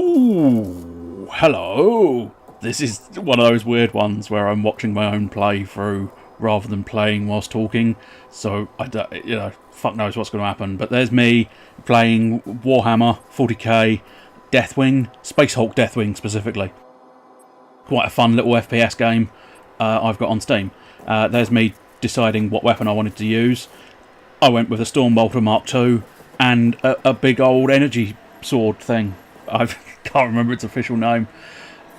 Ooh, hello. This is one of those weird ones where I'm watching my own playthrough rather than playing whilst talking. So I don't, fuck knows what's going to happen. But there's me playing Warhammer 40k Deathwing, Space Hulk Deathwing specifically. Quite a fun little FPS game I've got on Steam. There's me deciding what weapon I wanted to use. I went with a Stormbolter Mark II and a big old energy sword thing. I can't remember its official name.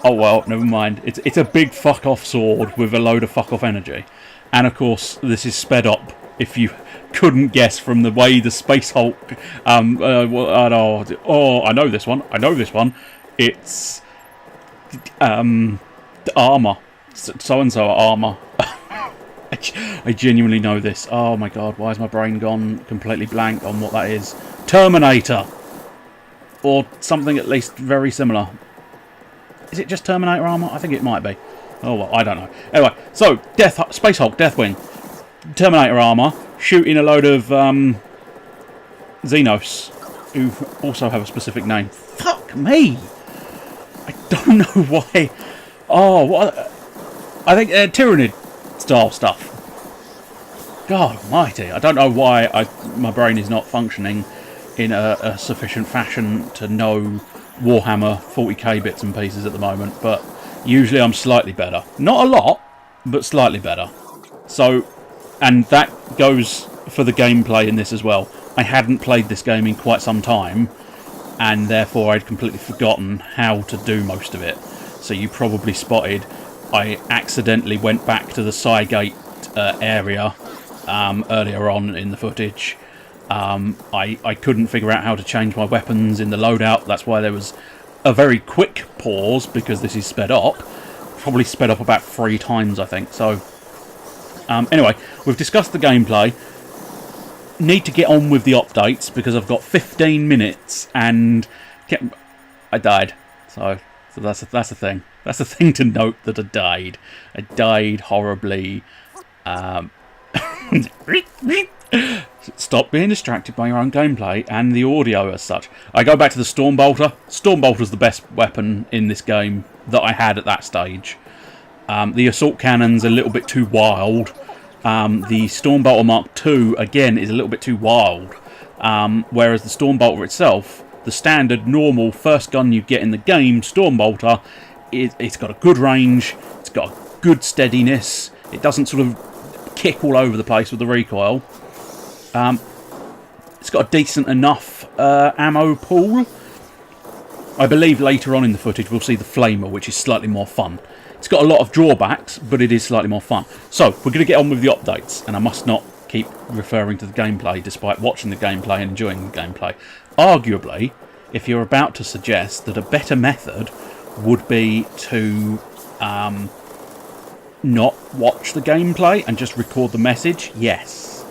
Oh well, never mind. It's a big fuck off sword with a load of fuck off energy. And of course, this is sped up. If you couldn't guess from the way the Space Hulk, I know this one. It's the armour. So and so armour. I genuinely know this. Oh my god, why has my brain gone completely blank on what that is? Terminator! Or something at least very similar. Is it just Terminator armour? I think it might be. Oh well, I don't know. Anyway, so Space Hulk, Deathwing, Terminator armour, shooting a load of Xenos, who also have a specific name. Fuck me! I don't know why. Oh, what? I think Tyranid style stuff. God almighty, I don't know why my brain is not functioning in a sufficient fashion to know Warhammer 40k bits and pieces at the moment, but usually I'm slightly better. Not a lot, but slightly better. So, and that goes for the gameplay in this as well. I hadn't played this game in quite some time, and therefore I'd completely forgotten how to do most of it. So you probably spotted I accidentally went back to the Cygate area earlier on in the footage. I couldn't figure out how to change my weapons in the loadout. That's why there was a very quick pause, because this is sped up. Probably sped up about 3 times, I think. So, anyway, we've discussed the gameplay. Need to get on with the updates, because I've got 15 minutes and I died. So that's a thing. That's a thing to note, that I died. I died horribly. Stop being distracted by your own gameplay and the audio as such. I go back to the Stormbolter. Stormbolter's the best weapon in this game that I had at that stage. The assault cannon's a little bit too wild. The Stormbolter Mark II, again, is a little bit too wild. Whereas the Stormbolter itself, the standard, normal, first gun you get in the game, Stormbolter, it's got a good range, it's got a good steadiness, it doesn't sort of kick all over the place with the recoil. It's got a decent enough ammo pool. I believe later on in the footage we'll see the Flamer, which is slightly more fun. It's got a lot of drawbacks, but it is slightly more fun. So, we're going to get on with the updates, and I must not keep referring to the gameplay despite watching the gameplay and enjoying the gameplay. Arguably, if you're about to suggest that a better method would be to not watch the gameplay and just record the message, yes,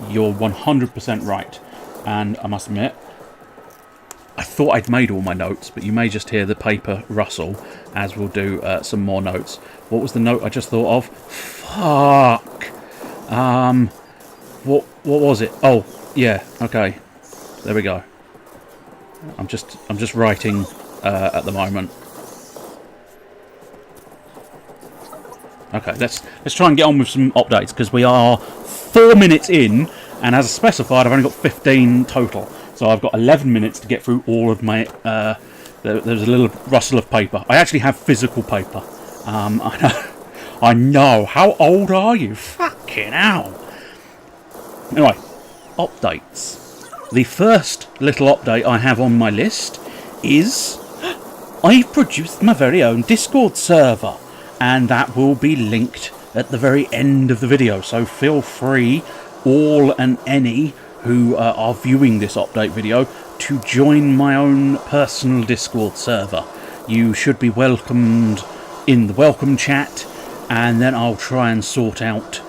you're 100% right. And I must admit, I thought I'd made all my notes, but you may just hear the paper rustle as we'll do some more notes. What was the note I just thought of? Fuck. What was it? Oh, yeah. Okay, there we go. I'm just writing at the moment. Okay, let's try and get on with some updates, because we are 4 minutes in, and as specified, I've only got 15 total. So I've got 11 minutes to get through all of my... there's a little rustle of paper. I actually have physical paper. I know. How old are you? Fucking hell. Anyway, updates. The first little update I have on my list is... I've produced my very own Discord server. And that will be linked at the very end of the video. So feel free, all and any who are viewing this update video, to join my own personal Discord server. You should be welcomed in the welcome chat, and then I'll try and sort out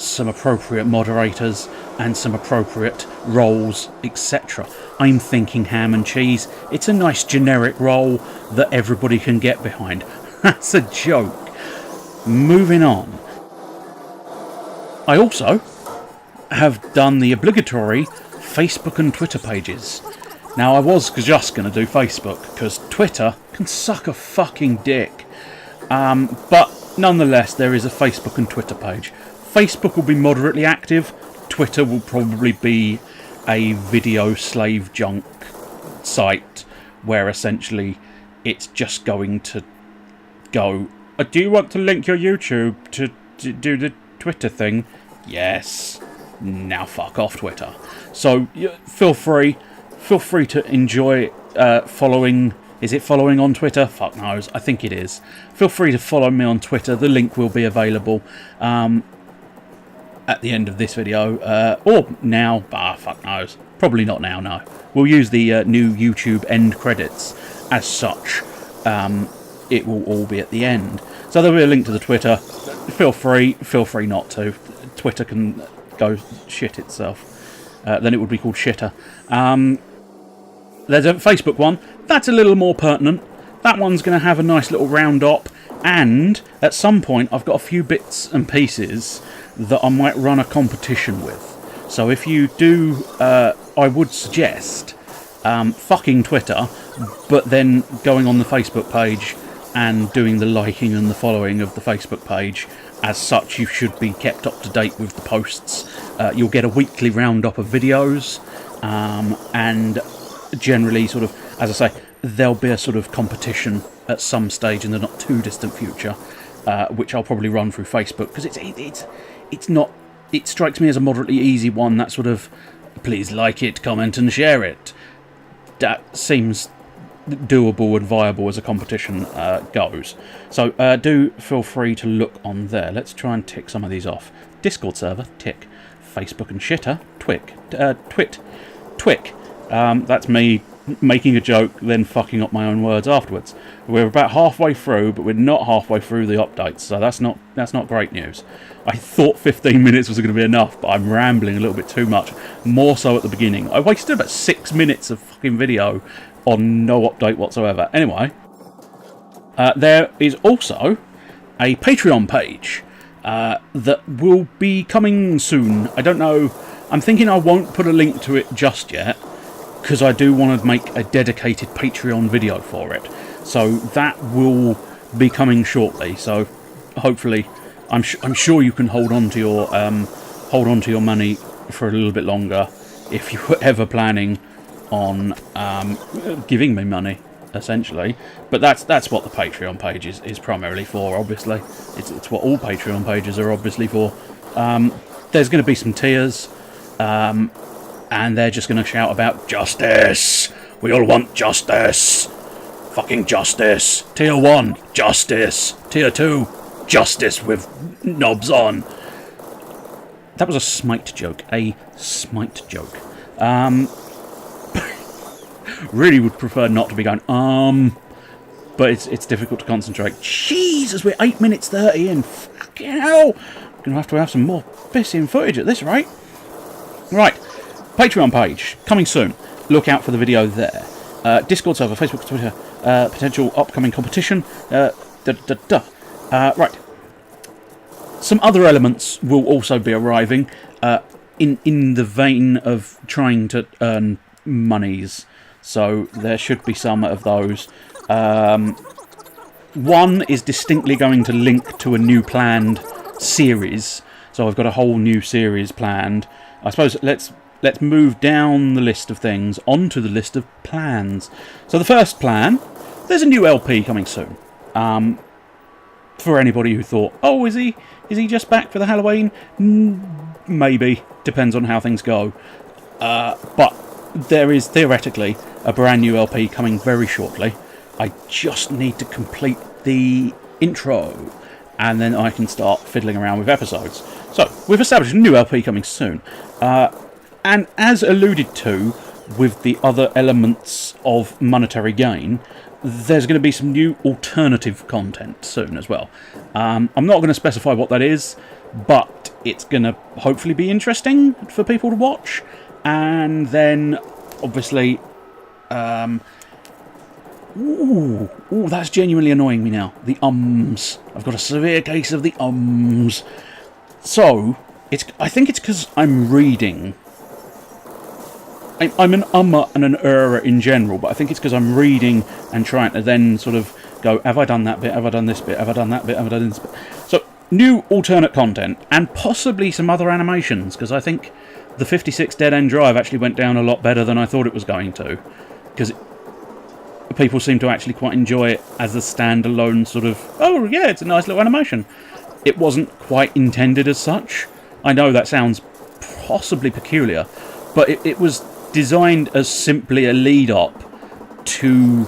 some appropriate moderators and some appropriate roles, etc. I'm thinking ham and cheese. It's a nice generic role that everybody can get behind. That's a joke. Moving on. I also have done the obligatory Facebook and Twitter pages. Now, I was just going to do Facebook, because Twitter can suck a fucking dick. But nonetheless, there is a Facebook and Twitter page. Facebook will be moderately active. Twitter will probably be a video slave junk site where essentially it's just going to go, do you want to link your YouTube to do the Twitter thing? Yes. Now fuck off, Twitter. So feel free to enjoy following. Is it following on Twitter? Fuck knows. I think it is. Feel free to follow me on Twitter. The link will be available at the end of this video. Or now. Fuck knows. Probably not now, no. We'll use the new YouTube end credits as such. It will all be at the end. So there'll be a link to the Twitter. Feel free not to. Twitter can go shit itself. Then it would be called Shitter. There's a Facebook one. That's a little more pertinent. That one's going to have a nice little round up. And at some point, I've got a few bits and pieces that I might run a competition with. So if you do, I would suggest fucking Twitter, but then going on the Facebook page and doing the liking and the following of the Facebook page. As such, you should be kept up to date with the posts. You'll get a weekly roundup of videos, and generally, sort of, as I say, there'll be a sort of competition at some stage in the not too distant future, which I'll probably run through Facebook, because it's not. It strikes me as a moderately easy one. That sort of, please like it, comment, and share it. That seems doable and viable as a competition goes. So do feel free to look on there. Let's try and tick some of these off. Discord server, tick. Facebook and Shitter, Twick. That's me making a joke, then fucking up my own words afterwards. We're about halfway through, but we're not halfway through the updates, so that's not great news. I thought 15 minutes was going to be enough, but I'm rambling a little bit too much. More so at the beginning. I wasted about 6 minutes of fucking video on no update whatsoever. Anyway, there is also a Patreon page that will be coming soon. I don't know. I'm thinking I won't put a link to it just yet, because I do want to make a dedicated Patreon video for it. So that will be coming shortly. So hopefully, I'm sure you can hold on to your money for a little bit longer if you were ever planning on giving me money, essentially. But that's what the Patreon page is primarily for. Obviously, it's what all Patreon pages are obviously for. There's going to be some tiers. And they're just going to shout about justice. We all want justice. Fucking justice. Tier 1, justice. Tier 2, justice with knobs on. That was a smite joke. A smite joke. Really would prefer not to be going, but it's difficult to concentrate. Jesus, we're 8 minutes 30 in. Fucking hell. Going to have some more pissing footage at this rate. Right. Patreon page, coming soon. Look out for the video there. Discord server, Facebook, Twitter, potential upcoming competition. Right. Some other elements will also be arriving in the vein of trying to earn monies. So there should be some of those. One is distinctly going to link to a new planned series. So I've got a whole new series planned. I suppose let's move down the list of things onto the list of plans. So the first plan, there's a new LP coming soon. For anybody who thought, oh, is he just back for the Halloween? Maybe, depends on how things go. But there is theoretically a brand new LP coming very shortly. I just need to complete the intro, and then I can start fiddling around with episodes. So we've established a new LP coming soon. And as alluded to with the other elements of monetary gain, there's going to be some new alternative content soon as well. I'm not going to specify what that is, but it's going to hopefully be interesting for people to watch. And then, obviously, ooh, that's genuinely annoying me now. The ums. I've got a severe case of the ums. So, I think it's because I'm reading I'm an and an in general, but I think it's because I'm reading and trying to then sort of go, have I done that bit? Have I done this bit? Have I done that bit? Have I done this bit? So, new alternate content, and possibly some other animations, because I think the 56 Dead End Drive actually went down a lot better than I thought it was going to, because people seem to actually quite enjoy it as a standalone sort of, oh yeah, it's a nice little animation. It wasn't quite intended as such. I know that sounds possibly peculiar, but it was designed as simply a lead up to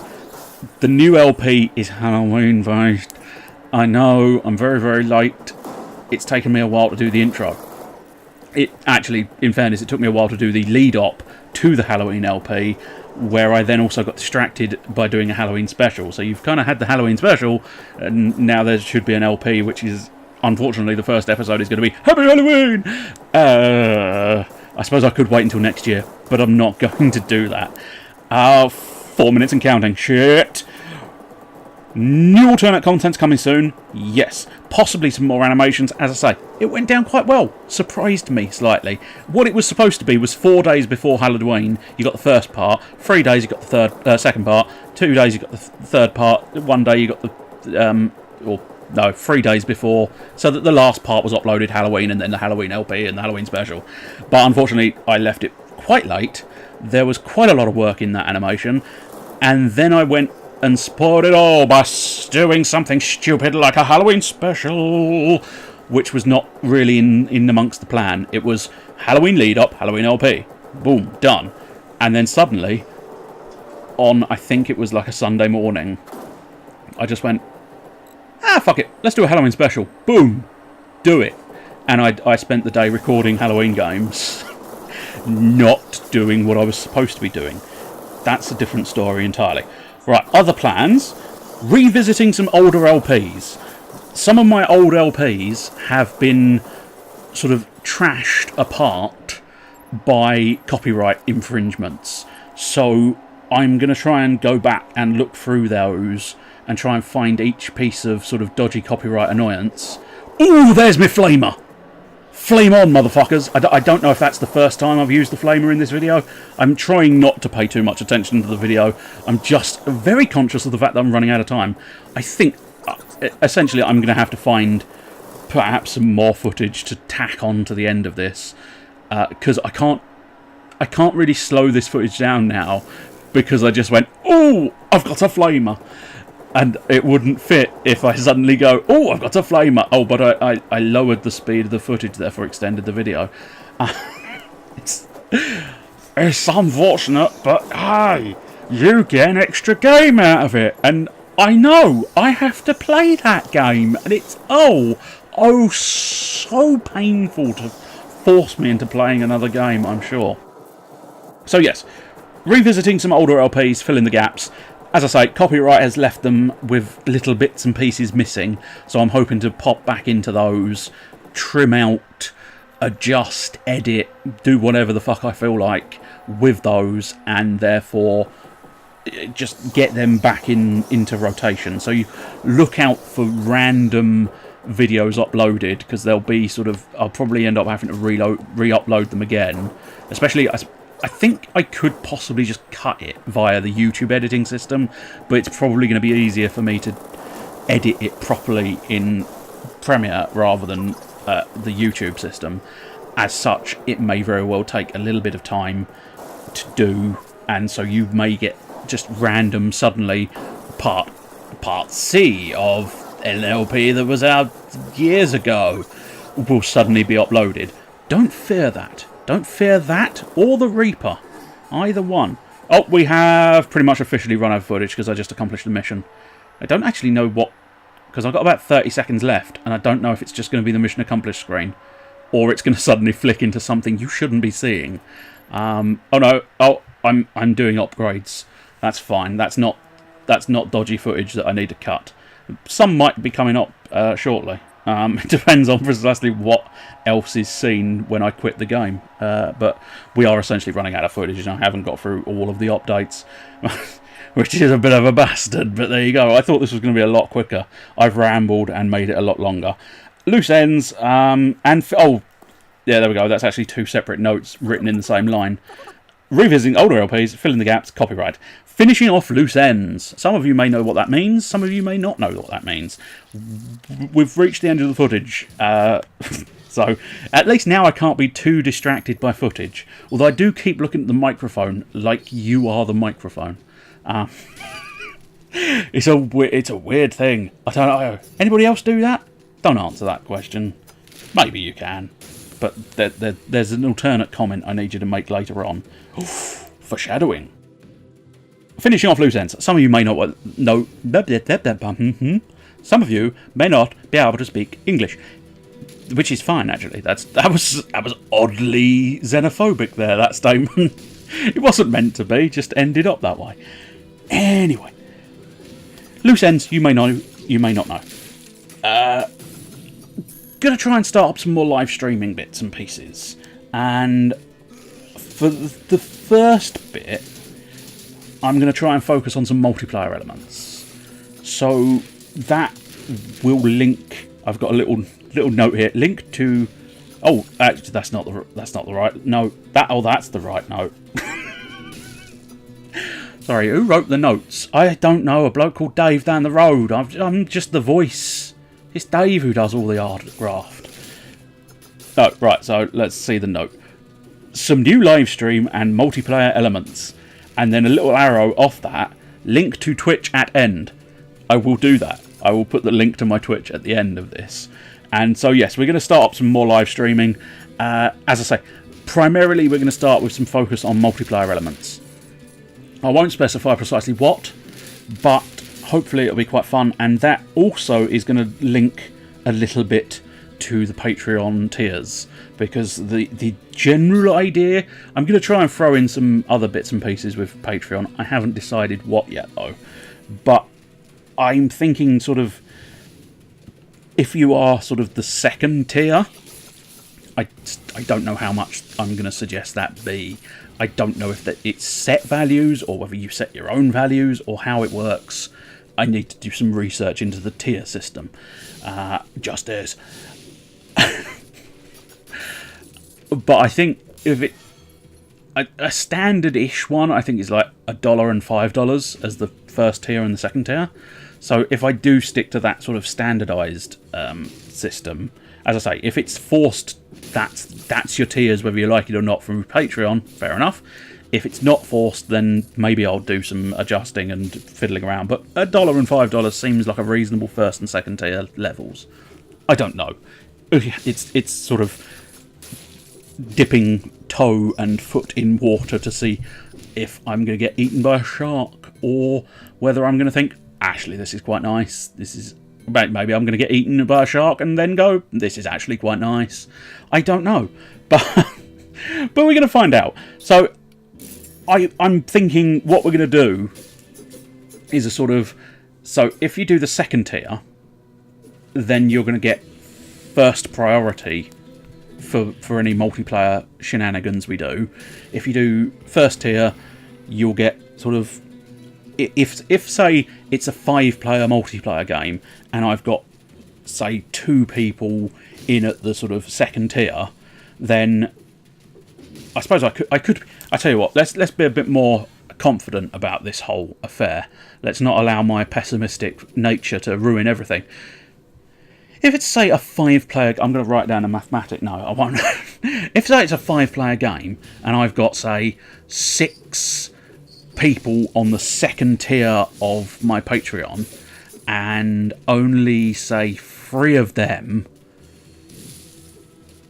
the new LP is Halloween based. I know, I'm very, very late. It's taken me a while to do the intro. It actually, in fairness, it took me a while to do the lead up to the Halloween LP, where I then also got distracted by doing a Halloween special. So you've kind of had the Halloween special, and now there should be an LP, which is, unfortunately, the first episode is going to be Happy Halloween! I suppose I could wait until next year, but I'm not going to do that. 4 minutes and counting. Shit! New alternate content's coming soon. Yes. Possibly some more animations. As I say, it went down quite well. Surprised me slightly. What it was supposed to be was 4 days before Halloween, you got the first part. 3 days, you got the second part. 2 days, you got the third part. 1 day, you got the... 3 days before, so that the last part was uploaded Halloween, and then the Halloween LP and the Halloween special. But unfortunately, I left it quite late. There was quite a lot of work in that animation, and then I went and spoiled it all by doing something stupid like a Halloween special, which was not really in amongst the plan. It was Halloween lead up, Halloween LP. Boom, done. And then suddenly, on I think it was like a Sunday morning, I just went, fuck it, let's do a Halloween special. Boom, do it. And I spent the day recording Halloween games, not doing what I was supposed to be doing. That's a different story entirely. Right, other plans. Revisiting some older LPs. Some of my old LPs have been sort of trashed apart by copyright infringements. So I'm going to try and go back and look through those and try and find each piece of sort of dodgy copyright annoyance. Ooh, there's my flamer! Flame on, motherfuckers! I don't know if that's the first time I've used the flamer in this video. I'm trying not to pay too much attention to the video. I'm just very conscious of the fact that I'm running out of time. I think, essentially, I'm going to have to find perhaps some more footage to tack on to the end of this. Because I can't really slow this footage down now, because I just went, ooh, I've got a flamer! And it wouldn't fit if I suddenly go, oh, I've got a flamer. Oh, but I lowered the speed of the footage, therefore extended the video. It's unfortunate, but hey, you get an extra game out of it. And I know, I have to play that game. And it's, so painful to force me into playing another game, I'm sure. So yes, revisiting some older LPs, fill in the gaps. As I say, copyright has left them with little bits and pieces missing, so I'm hoping to pop back into those, trim out, adjust, edit, do whatever the fuck I feel like with those, and therefore just get them back into rotation. So you look out for random videos uploaded, because they'll be sort of, I'll probably end up having to re-upload them again, especially... I think I could possibly just cut it via the YouTube editing system, but it's probably going to be easier for me to edit it properly in Premiere rather than the YouTube system. As such, it may very well take a little bit of time to do, and so you may get just random, suddenly, part C of an LP that was out years ago will suddenly be uploaded. Don't fear that. Don't fear that, or the Reaper. Either one. Oh, we have pretty much officially run out of footage, because I just accomplished the mission. I don't actually know what... because I've got about 30 seconds left, and I don't know if it's just going to be the mission accomplished screen, or it's going to suddenly flick into something you shouldn't be seeing. Oh no, I'm doing upgrades. That's fine. That's not dodgy footage that I need to cut. Some might be coming up shortly. It depends on precisely what else is seen when I quit the game. But we are essentially running out of footage, and I haven't got through all of the updates, which is a bit of a bastard, but there you go. I thought this was going to be a lot quicker. I've rambled and made it a lot longer. Loose ends, oh, yeah, there we go. That's actually two separate notes written in the same line. Revisiting older LPs, filling the gaps, copyright. Finishing off loose ends. Some of you may know what that means, some of you may not know what that means. We've reached the end of the footage, so at least now I can't be too distracted by footage. Although I do keep looking at the microphone like you are the microphone. It's a weird thing. I don't know. Anybody else do that? Don't answer that question. Maybe you can. But there's an alternate comment I need you to make later on. Foreshadowing. Finishing off loose ends. Some of you may not know. Some of you may not be able to speak English, which is fine actually. That was oddly xenophobic there. That statement. It wasn't meant to be. Just ended up that way. Anyway, loose ends. You may know. You may not know. Gonna try and start up some more live streaming bits and pieces, and for the first bit I'm going to try and focus on some multiplayer elements, so that will link. I've got a little note here, link to actually that's not the right note. That's the right note. Sorry, who wrote the notes? I don't know. A bloke called Dave down the road. I'm just the voice. It's Dave who does all the art graft. Oh, right, so let's see the note. Some new live stream and multiplayer elements. And then a little arrow off that. Link to Twitch at end. I will do that. I will put the link to my Twitch at the end of this. And so, yes, we're going to start up some more live streaming. As I say, primarily we're going to start with some focus on multiplayer elements. I won't specify precisely what, but hopefully it'll be quite fun, and that also is going to link a little bit to the Patreon tiers, because the general idea, I'm going to try and throw in some other bits and pieces with Patreon. I haven't decided what yet though, but I'm thinking sort of, if you are sort of the second tier, I don't know how much I'm going to suggest that be. I don't know if it's set values or whether you set your own values or how it works. I need to do some research into the tier system. Just as. But I think if a standard-ish one, I think is like $1 and $5 as the first tier and the second tier. So if I do stick to that sort of standardised system, as I say, if it's forced, that's your tiers, whether you like it or not, from Patreon, fair enough. If it's not forced, then maybe I'll do some adjusting and fiddling around. But $1 and $5 seems like a reasonable first and second tier levels. I don't know. It's sort of dipping toe and foot in water to see if I'm going to get eaten by a shark, or whether I'm going to think, actually, this is quite nice. This is maybe I'm going to get eaten by a shark and then go, this is actually quite nice. I don't know, but we're going to find out. So I'm thinking what we're going to do is a sort of, so if you do the second tier, then you're going to get first priority for any multiplayer shenanigans we do. If you do first tier, you'll get sort of, if say it's a 5-player multiplayer game and I've got say 2 people in at the sort of second tier, then I suppose I tell you what, let's be a bit more confident about this whole affair. Let's not allow my pessimistic nature to ruin everything. If it's, say, a 5-player... I'm going to write down a mathematic. No, I won't. If, say, it's a 5-player game, and I've got, say, 6 people on the second tier of my Patreon, and only, say, 3 of them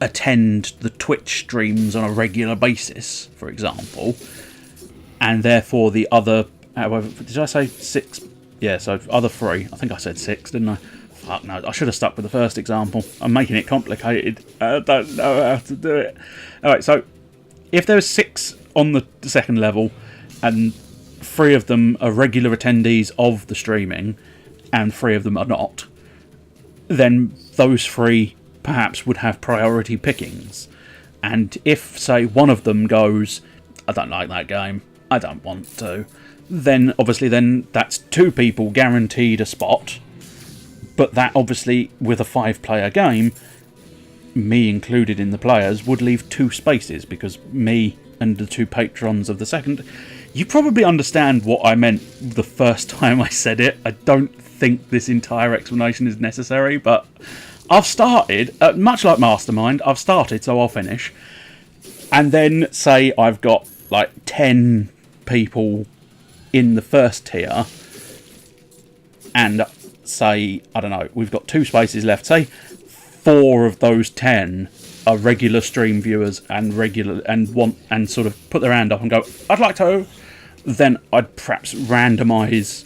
attend the Twitch streams on a regular basis, for example, and therefore the other... However, did I say 6? Yeah, so other 3. I think I said 6, didn't I? Fuck no, I should have stuck with the first example. I'm making it complicated. I don't know how to do it. Alright, so if there's 6 on the second level and 3 of them are regular attendees of the streaming and 3 of them are not, then those 3 perhaps would have priority pickings. And if, say, one of them goes, I don't like that game, I don't want to, then obviously then that's 2 people guaranteed a spot. But that obviously, with a 5-player game, me included in the players, would leave 2 spaces, because me and the 2 patrons of the second. You probably understand what I meant the first time I said it. I don't think this entire explanation is necessary, but I've started, much like Mastermind, I've started, so I'll finish. And then say I've got like 10 people in the first tier, and say, I don't know, we've got 2 spaces left. Say 4 of those 10 are regular stream viewers and want and sort of put their hand up and go, I'd like to. Then I'd perhaps randomise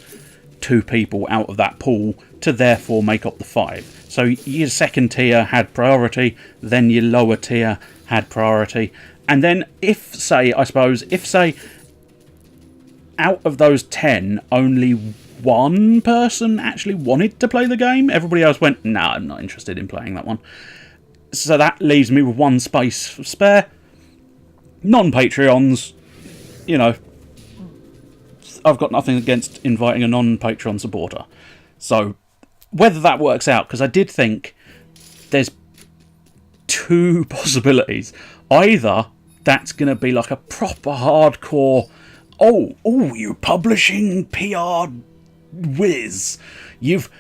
2 people out of that pool to therefore make up the 5. So your second tier had priority, then your lower tier had priority. And then if, say, out of those 10, only 1 person actually wanted to play the game, everybody else went, no, I'm not interested in playing that one. So that leaves me with 1 space spare. Non-Patreons, you know, I've got nothing against inviting a non-Patreon supporter. So whether that works out, because I did think there's 2 possibilities. Either that's going to be like a proper hardcore, oh, you publishing PR whiz, you've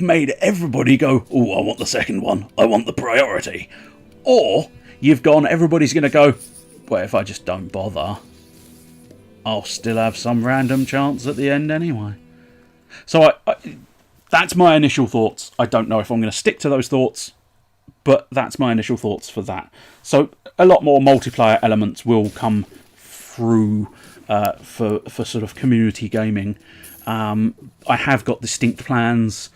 made everybody go, oh, I want the second one, I want the priority. Or you've gone, everybody's going to go, well, if I just don't bother, I'll still have some random chance at the end anyway. So that's my initial thoughts. I don't know if I'm going to stick to those thoughts, but that's my initial thoughts for that. So a lot more multiplayer elements will come through for sort of community gaming. I have got distinct plans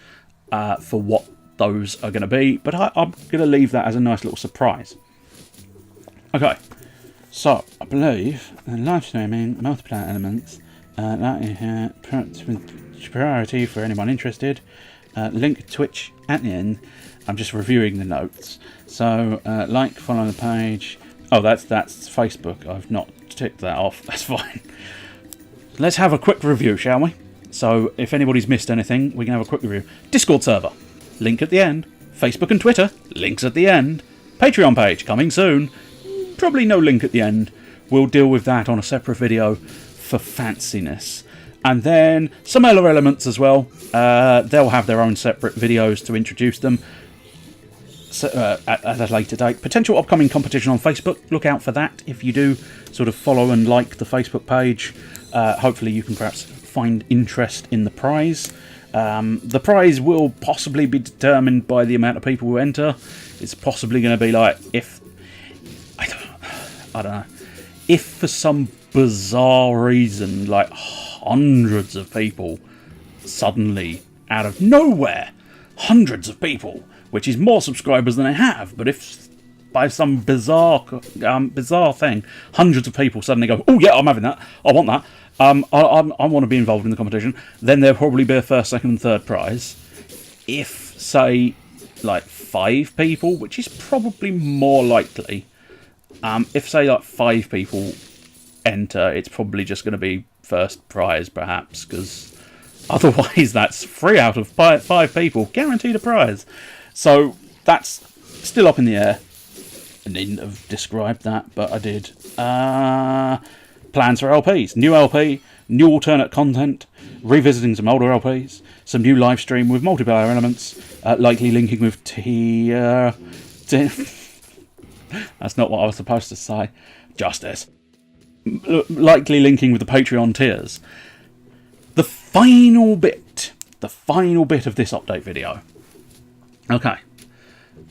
for what those are going to be, but I'm going to leave that as a nice little surprise. Okay, so I believe the live streaming multiplayer elements that is with priority for anyone interested. Link Twitch at the end. I'm just reviewing the notes. So like, follow the page. Oh, that's Facebook. I've not ticked that off. That's fine. Let's have a quick review, shall we? So if anybody's missed anything, we can have a quick review. Discord server, link at the end. Facebook and Twitter, links at the end. Patreon page, coming soon. Probably no link at the end. We'll deal with that on a separate video for fanciness. And then some other elements as well. They'll have their own separate videos to introduce them at a later date. Potential upcoming competition on Facebook. Look out for that if you do sort of follow and like the Facebook page. Hopefully you can perhaps find interest in the prize. The prize will possibly be determined by the amount of people who enter. It's possibly going to be like, if I don't know, if for some bizarre reason, like hundreds of people suddenly out of nowhere, hundreds of people, which is more subscribers than I have, but if by some bizarre thing, hundreds of people suddenly go, oh yeah, I'm having that, I want that, I want to be involved in the competition, then there'll probably be a first, second and third prize. If, say, like 5 people, which is probably more likely, if, say, like 5 people enter, it's probably just going to be first prize, perhaps, because otherwise that's 3 out of 5 people guaranteed a prize. So that's still up in the air. I needn't have described that, but I did. Plans for LPs. New LP, new alternate content, revisiting some older LPs, some new live stream with multiplayer elements, likely linking with tier... That's not what I was supposed to say. Justice. Likely linking with the Patreon tiers. The final bit of this update video. Okay,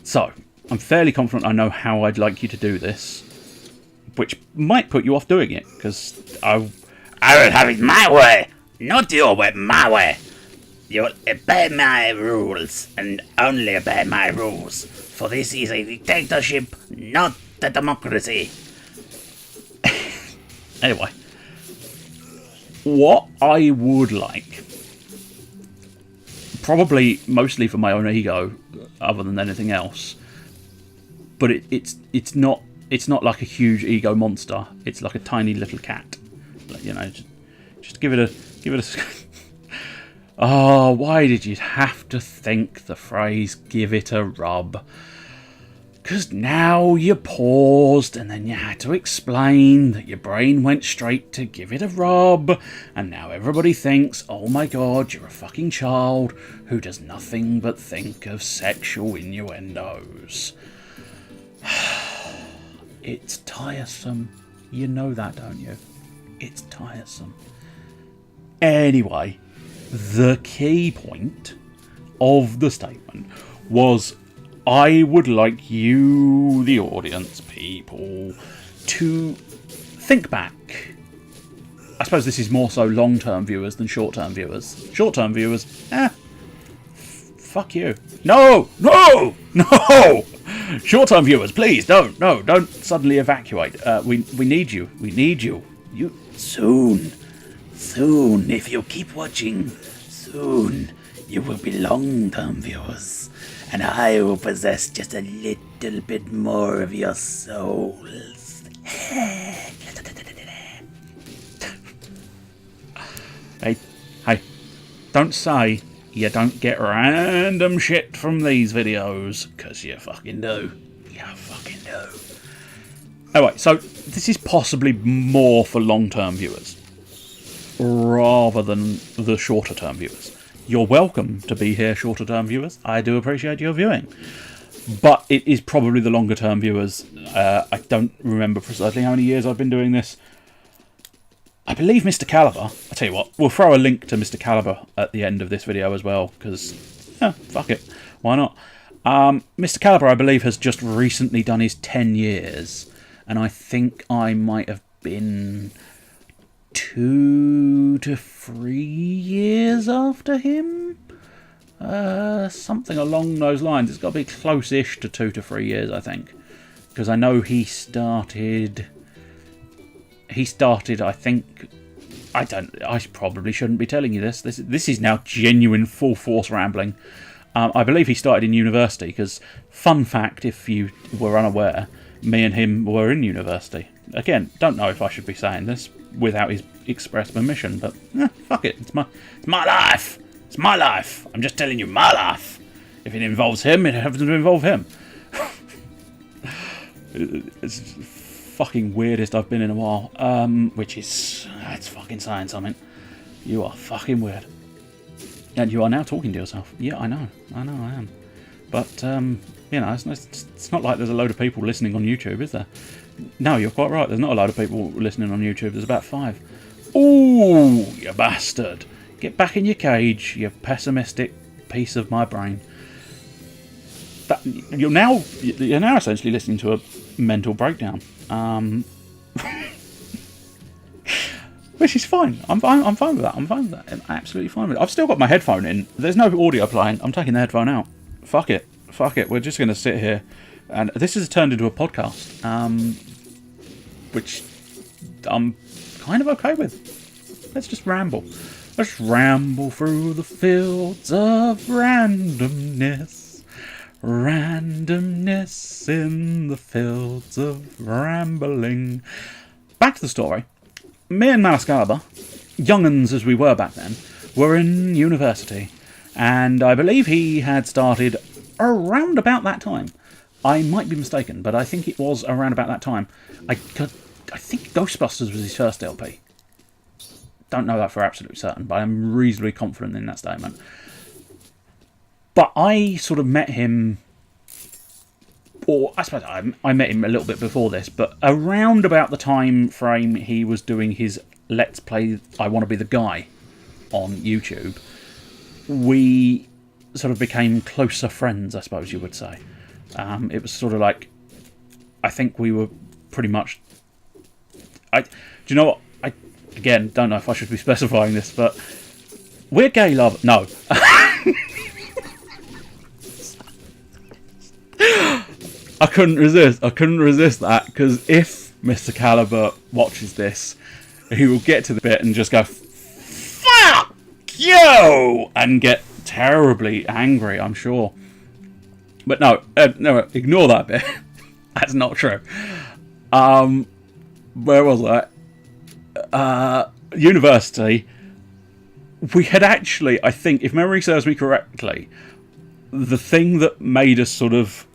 so I'm fairly confident I know how I'd like you to do this, which might put you off doing it, because I will have it my way, not your way, my way. You'll obey my rules, and only obey my rules, for this is a dictatorship, not a democracy. Anyway, what I would like, probably mostly for my own ego, other than anything else, but it's not like a huge ego monster. It's like a tiny little cat. You know, just give it a. Oh, why did you have to think the phrase "give it a rub"? Because now you paused and then you had to explain that your brain went straight to give it a rub, and now everybody thinks, oh my god, you're a fucking child who does nothing but think of sexual innuendos. It's tiresome. You know that, don't you? It's tiresome. Anyway, the key point of the statement was, I would like you, the audience people, to think back. I suppose this is more so long-term viewers than short-term viewers. Short-term viewers, fuck you. No! Short-term viewers, please, don't suddenly evacuate. We need you. We need you. Soon, if you keep watching, soon you will be long-term viewers. And I will possess just a little bit more of your souls. Hey, don't say you don't get random shit from these videos, because you fucking do. You fucking do. Anyway, so this is possibly more for long-term viewers, rather than the shorter-term viewers. You're welcome to be here, shorter-term viewers. I do appreciate your viewing. But it is probably the longer-term viewers. I don't remember precisely how many years I've been doing this. I believe Mr. Caliber... I'll tell you what, we'll throw a link to Mr. Caliber at the end of this video as well, because, fuck it. Why not? Mr. Caliber, I believe, has just recently done his 10 years. And I think I might have been 2 to 3 years after him, something along those lines. It's got to be close-ish to 2 to 3 years, I think, because I know he started. I think. I probably shouldn't be telling you this. This is now genuine full-force rambling. I believe he started in university, because, fun fact, if you were unaware, me and him were in university. Again, don't know if I should be saying this without his express permission, but fuck it. It's my life. It's my life. I'm just telling you my life. If it involves him, it happens to involve him. It's fucking weirdest I've been in a while. Which is, it's fucking saying something. You are fucking weird. And you are now talking to yourself. Yeah, I know I am. But, you know, it's not like there's a load of people listening on YouTube, is there? No, you're quite right. There's not a load of people listening on YouTube. There's about 5. Ooh, you bastard. Get back in your cage, you pessimistic piece of my brain. You're now essentially listening to a mental breakdown. Which is fine. I'm fine with that. I'm absolutely fine with it. I've still got my headphone in. There's no audio playing. I'm taking the headphone out. Fuck it. We're just going to sit here. And this has turned into a podcast, which I'm kind of okay with. Let's just ramble. Let's ramble through the fields of randomness. Randomness in the fields of rambling. Back to the story. Me and Excalibur, young'uns as we were back then, were in university. And I believe he had started around about that time. I might be mistaken, but I think it was around about that time. I think Ghostbusters was his first LP. Don't know that for absolute certain, but I'm reasonably confident in that statement. But I sort of met him, or I suppose I met him a little bit before this, but around about the time frame he was doing his Let's Play I Want to Be the Guy on YouTube, we sort of became closer friends, I suppose you would say. It was sort of like, I think we were pretty much... do you know what? I, again, don't know if I should be specifying this, but we're gay lovers. No. I couldn't resist that, because if Mr. Caliber watches this, he will get to the bit and just go, fuck you! And get terribly angry, I'm sure. But no, ignore that bit. That's not true. Where was I? University. We had actually, I think, if memory serves me correctly, the thing that made us sort of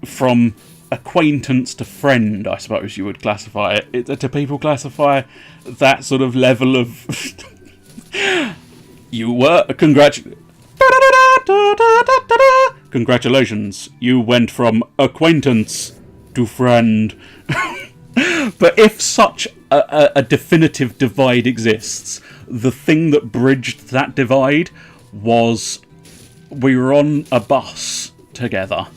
from acquaintance to friend, I suppose you would classify it. Do people classify that sort of level of... You were... Congratulations, you went from acquaintance to friend. But if such a definitive divide exists, the thing that bridged that divide was we were on a bus together,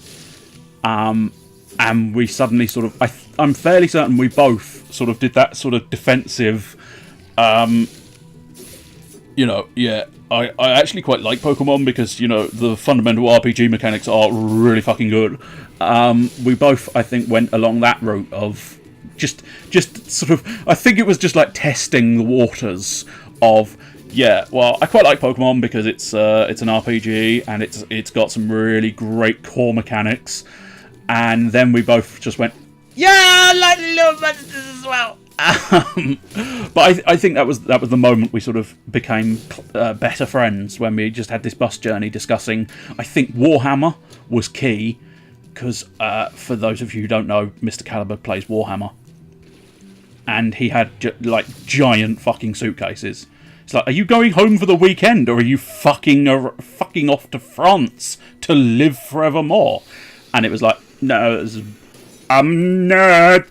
and we suddenly sort of... I'm fairly certain we both sort of did that sort of defensive... you know, yeah, I actually quite like Pokemon because, you know, the fundamental RPG mechanics are really fucking good. We both, I think, went along that route of just sort of... I think it was just like testing the waters of, yeah, well, I quite like Pokemon because it's an RPG and it's got some really great core mechanics. And then we both just went, yeah, I like the little monsters as well. But I think that was the moment we sort of became better friends, when we just had this bus journey discussing... I think Warhammer was key, because for those of you who don't know, Mr. Caliber plays Warhammer, and he had like giant fucking suitcases. It's like, are you going home for the weekend, or are you fucking off to France to live forevermore? And it was like, no, I'm a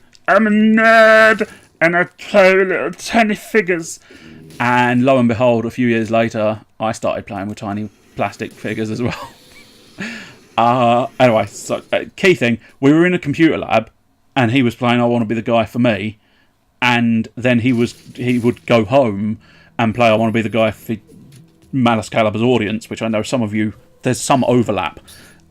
nerd. And I play little tiny figures. And lo and behold, a few years later, I started playing with tiny plastic figures as well. Anyway, so key thing, we were in a computer lab, and he was playing I Want to Be the Guy for me, and then he would go home and play I Want to Be the Guy for Malice Caliber's audience, which I know some of you, there's some overlap.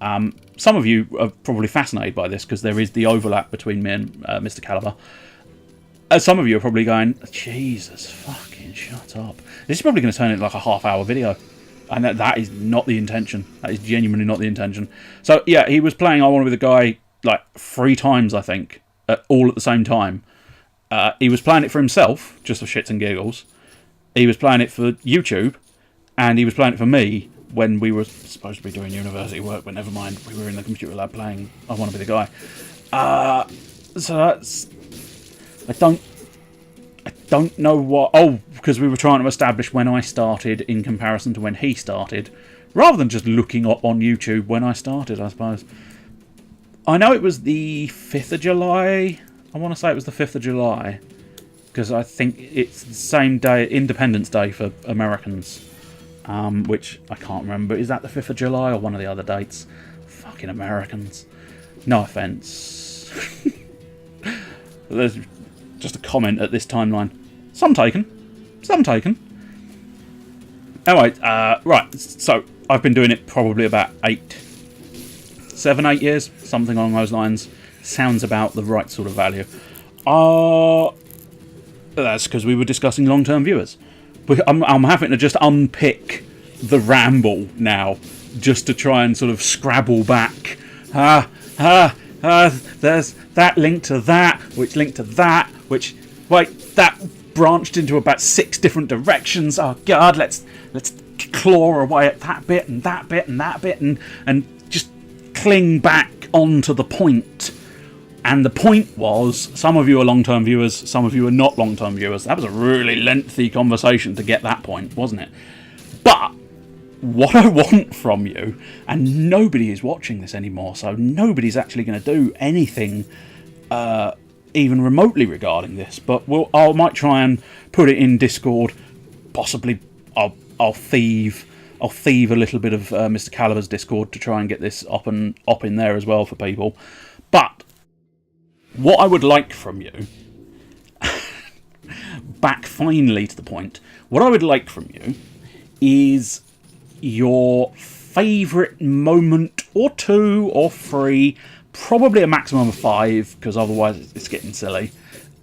Some of you are probably fascinated by this, because there is the overlap between me and Mr. Caliber. Some of you are probably going, Jesus, fucking shut up. This is probably going to turn into like a half-hour video. And that is not the intention. That is genuinely not the intention. So, yeah, he was playing I Want to Be the Guy like 3 times, I think, all at the same time. He was playing it for himself, just for shits and giggles. He was playing it for YouTube. And he was playing it for me when we were supposed to be doing university work, but never mind. We were in the computer lab playing I Want to Be the Guy. So that's... I don't know what... Oh, because we were trying to establish when I started in comparison to when he started, rather than just looking up on YouTube when I started, I suppose. I know it was the 5th of July. I want to say it was the 5th of July, because I think it's the same day, Independence Day for Americans, which I can't remember. Is that the 5th of July or one of the other dates? Fucking Americans. No offence. There's just a comment at this timeline. Some taken. Some taken. Anyway, right, so I've been doing it probably about 7, 8 years, something along those lines. Sounds about the right sort of value. That's because we were discussing long-term viewers. I'm having to just unpick the ramble now, just to try and sort of scrabble back. There's that link to that, which linked to that, which... Wait, that branched into about 6 different directions. Oh, God, let's claw away at that bit and that bit and that bit and just cling back onto the point. And the point was, some of you are long-term viewers, some of you are not long-term viewers. That was a really lengthy conversation to get that point, wasn't it? But what I want from you, and nobody is watching this anymore, so nobody's actually going to do anything even remotely regarding this, but I might try and put it in Discord. Possibly I'll thieve a little bit of Mr. Caliber's Discord to try and get this up in there as well for people. But what I would like from you, back finally to the point, what I would like from you is your favourite moment or 2 or 3, probably a maximum of 5, because otherwise it's getting silly.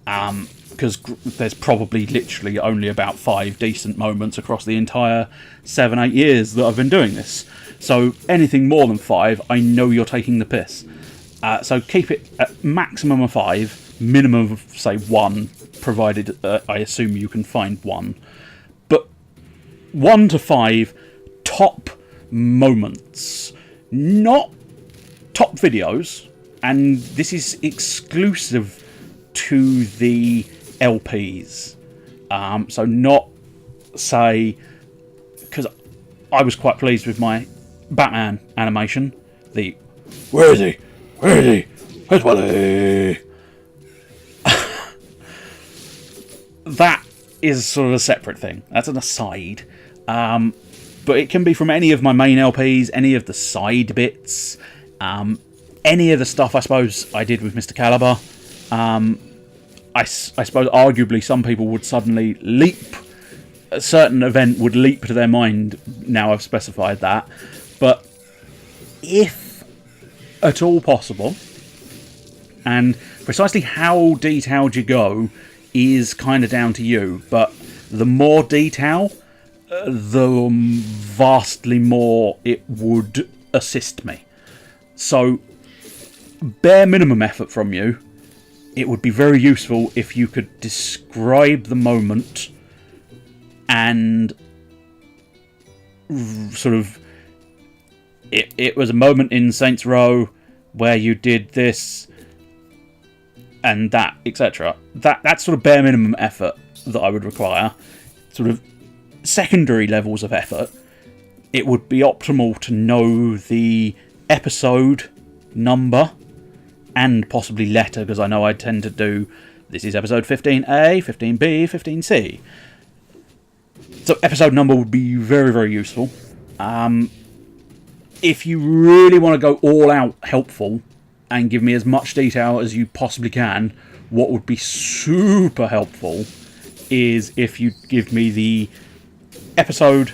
Because there's probably literally only about 5 decent moments across the entire 7, 8 years that I've been doing this. So anything more than 5, I know you're taking the piss. So keep it at maximum of 5, minimum of, say, 1, provided I assume you can find 1. But 1 to 5 top moments. Not top videos, and this is exclusive to the LPs. So not, say, because I was quite pleased with my Batman animation. The where is he? Where is he? Where's Wally? That is sort of a separate thing. That's an aside. But it can be from any of my main LPs, any of the side bits, any of the stuff I suppose I did with Mr. Caliber. I suppose arguably some people would suddenly leap, a certain event would leap to their mind now I've specified that. But if at all possible, and precisely how detailed you go is kind of down to you, but the more detail, the vastly more it would assist me. So, bare minimum effort from you. It would be very useful if you could describe the moment and sort of it was a moment in Saints Row where you did this and that, etc. That's sort of bare minimum effort that I would require. Sort of secondary levels of effort. It would be optimal to know the episode number and possibly letter, because I know I tend to do, this is episode 15A, 15B, 15C. So episode number would be very, very useful. If you really want to go all out helpful and give me as much detail as you possibly can, what would be super helpful is if you give me the episode,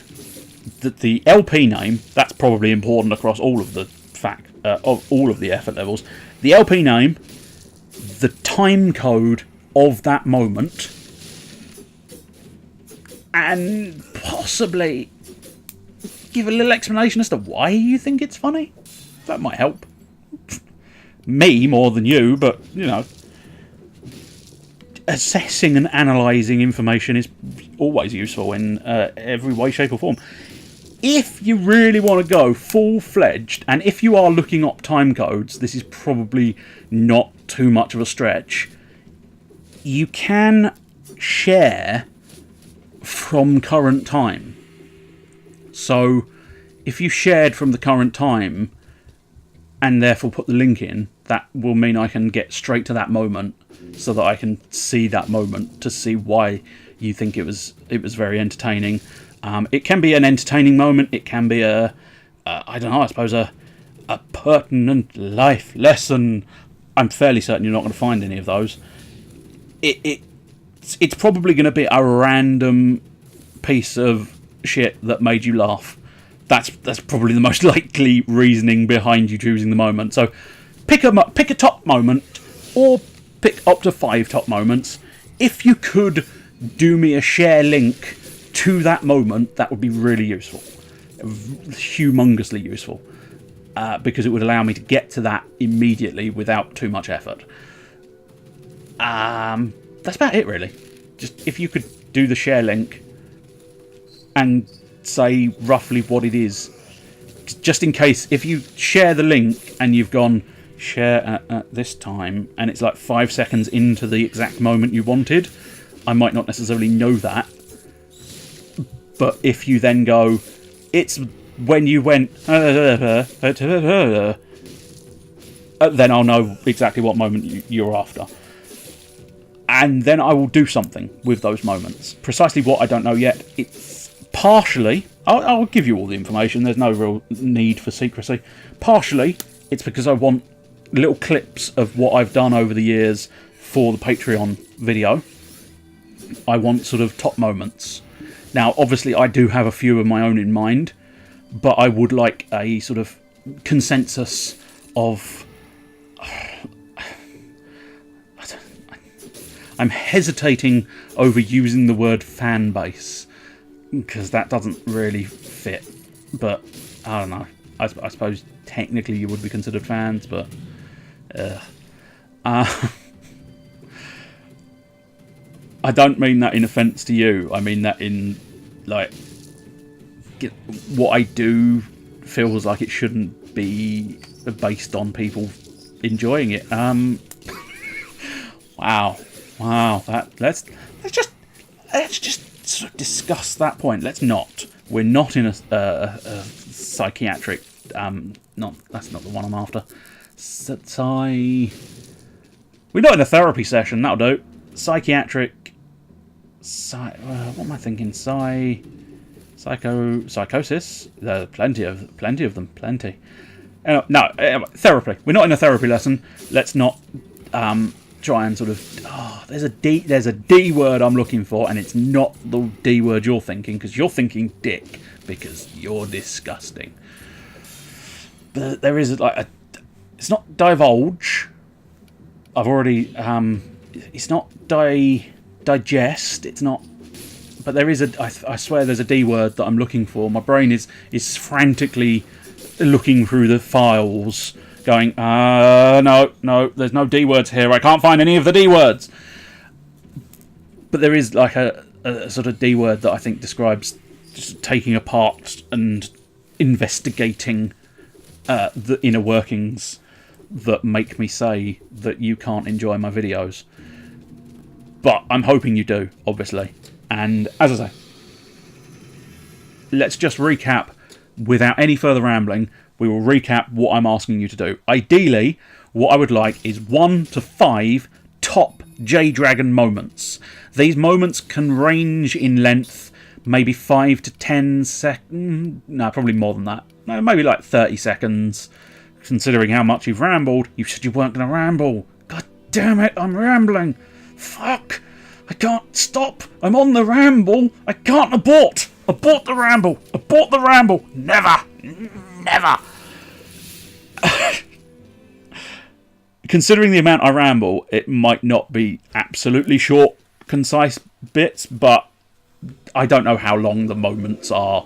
the LP name. That's probably important across all of the all of the effort levels. The LP name, the time code of that moment, and possibly give a little explanation as to why you think it's funny. That might help. Me more than you, but, you know, assessing and analysing information is always useful in every way, shape or form. If you really want to go full-fledged, and if you are looking up time codes, this is probably not too much of a stretch, you can share from current time. So, if you shared from the current time, and therefore put the link in, that will mean I can get straight to that moment, so that I can see that moment to see why you think it was very entertaining. It can be an entertaining moment. It can be I don't know, I suppose a pertinent life lesson. I'm fairly certain you're not going to find any of those. It's probably going to be a random piece of shit that made you laugh. That's probably the most likely reasoning behind you choosing the moment. So pick a top moment, or pick up to 5 top moments. If you could do me a share link to that moment, that would be really useful, humongously useful, because it would allow me to get to that immediately without too much effort. That's about it, really. Just if you could do the share link and say roughly what it is, just in case, if you share the link and you've gone share at this time and it's like 5 seconds into the exact moment you wanted, I might not necessarily know that. But if you then go, it's when you went, then I'll know exactly what moment you're after. And then I will do something with those moments. Precisely what, I don't know yet. It's partially, I'll give you all the information, there's no real need for secrecy. Partially, it's because I want little clips of what I've done over the years for the Patreon video. I want sort of top moments. Now, obviously, I do have a few of my own in mind, but I would like a sort of consensus of... I'm hesitating over using the word fan base, because that doesn't really fit. But, I don't know. I suppose technically you would be considered fans, but... I don't mean that in offence to you. I mean that in, like, what I do feels like it shouldn't be based on people enjoying it. Wow. Let's just sort of discuss that point. Let's not. We're not in a psychiatric. That's not the one I'm after. We're not in a therapy session. That'll do. Psychiatric. What am I thinking? Psychosis. There are plenty of them. Plenty. No, therapy. We're not in a therapy lesson. Let's not try and sort of. Oh, there's a D word I'm looking for, and it's not the D word you're thinking, because you're thinking dick, because you're disgusting. But there is like a. It's not divulge. I've already. It's not digest. It's not. But there is a. I swear there's a D word that I'm looking for. My brain is frantically looking through the files, going, no, there's no D words here. I can't find any of the D words. But there is like a sort of D word that I think describes just taking apart and investigating the inner workings that make me say that you can't enjoy my videos. But I'm hoping you do, obviously. And as I say, let's just recap without any further rambling. We will recap what I'm asking you to do. Ideally, what I would like is 1 to 5 top J-Dragon moments. These moments can range in length, maybe 5 to 10 seconds. No, probably more than that. No, maybe like 30 seconds. Considering how much you've rambled, you said you weren't going to ramble. God damn it, I'm rambling. Fuck. I can't stop. I'm on the ramble. I can't abort. Abort the ramble. Abort the ramble. Never. Never. Considering the amount I ramble, it might not be absolutely short, concise bits, but I don't know how long the moments are.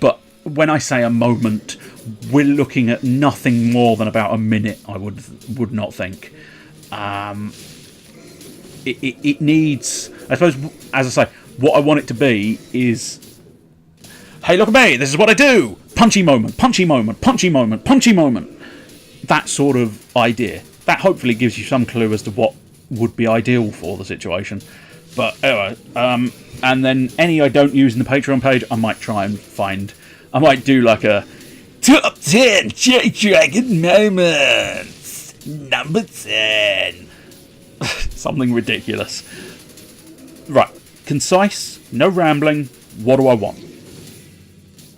But when I say a moment, we're looking at nothing more than about a minute, I would not think. It needs, I suppose, as I say, what I want it to be is, hey, look at me, this is what I do. Punchy moment, punchy moment, punchy moment, punchy moment. That sort of idea. That hopefully gives you some clue as to what would be ideal for the situation. But anyway, and then any I don't use in the Patreon page, I might try and find. I might do like a top 10 J-Dragon moments, number 10. Something ridiculous. Right, concise, no rambling. What do I want?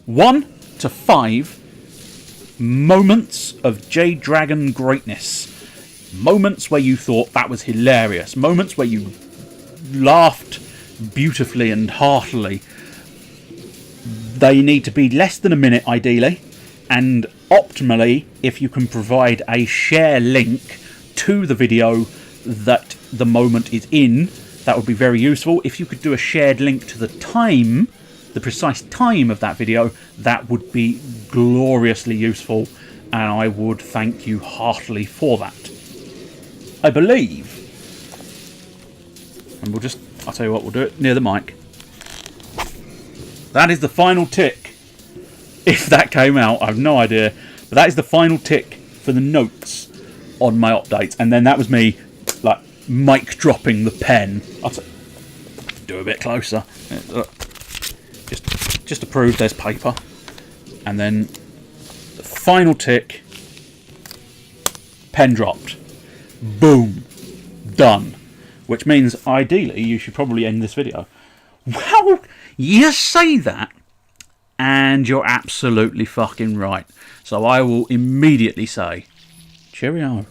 1 to 5 moments of J-Dragon greatness. Moments where you thought that was hilarious. Moments where you laughed beautifully and heartily. They need to be less than a minute, ideally. And optimally, if you can provide a share link to the video that the moment is in, that would be very useful. If you could do a shared link to the time, the precise time of that video, that would be gloriously useful, and I would thank you heartily for that. I believe, and I'll tell you what, we'll do it near the mic. That is the final tick. If that came out, I have no idea, but that is the final tick for the notes on my updates, and then that was me like mic dropping the pen. I'll do a bit closer. Just to prove there's paper. And then the final tick, pen dropped. Boom. Done. Which means ideally you should probably end this video. Well, you say that, and you're absolutely fucking right. So I will immediately say, cheerio.